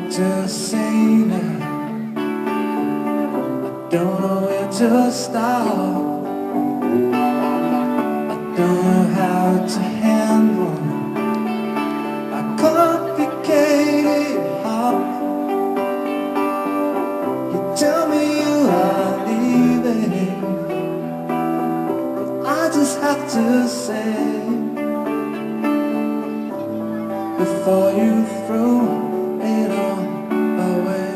what to say now. I don't know where to start. I don't know how to handle a complicated heart. You tell me you are leaving, but I just have to say, before you throw it all away,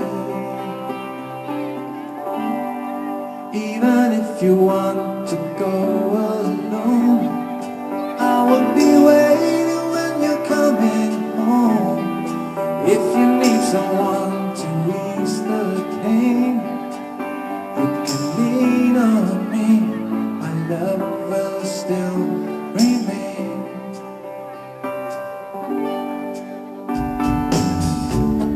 even if you want to go alone, I will be waiting when you're coming home. If you need someone to ease the pain, you can lean on me. My love will still remain.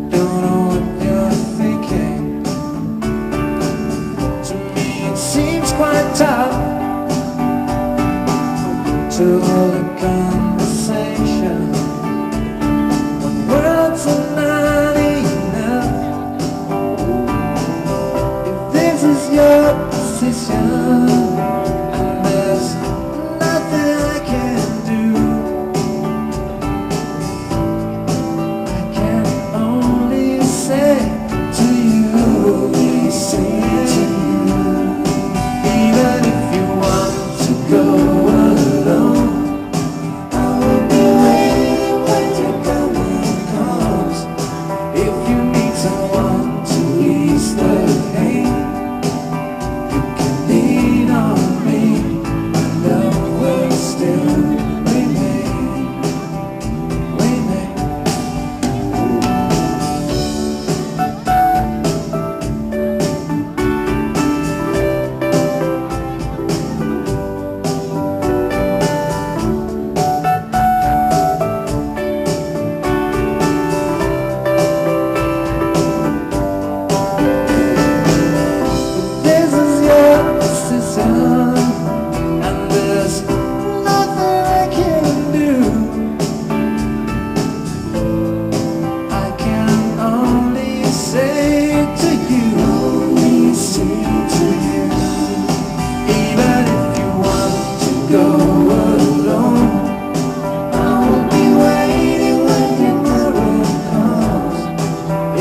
Don't know what you're thinking. To me it seems quite tough to hold a conversation when words are not enough. If this is your decision and there's nothing I can do, I can only say to you, even if you want to go alone, I will be waiting when you're coming home. If you need someone to ease the pain, you can lean on me. My love will still remain. This is your decision, and there's nothing I can do. I can only say to you, even if you want to go alone, I will be waiting when tomorrow comes.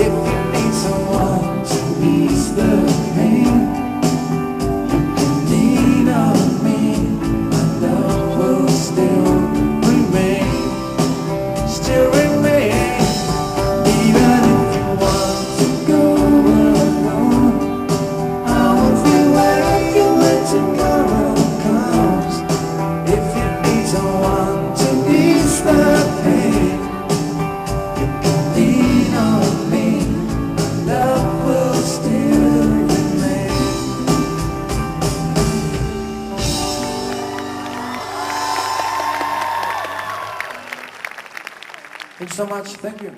If you need someone to ease the pain, you can lean on me. My love will still remain, still remain. Even if you want to go alone, I will be waiting when tomorrow comes. If you need someone to ease the pain, you can lean on me. My love will still remain. Thanks so much. Thank you.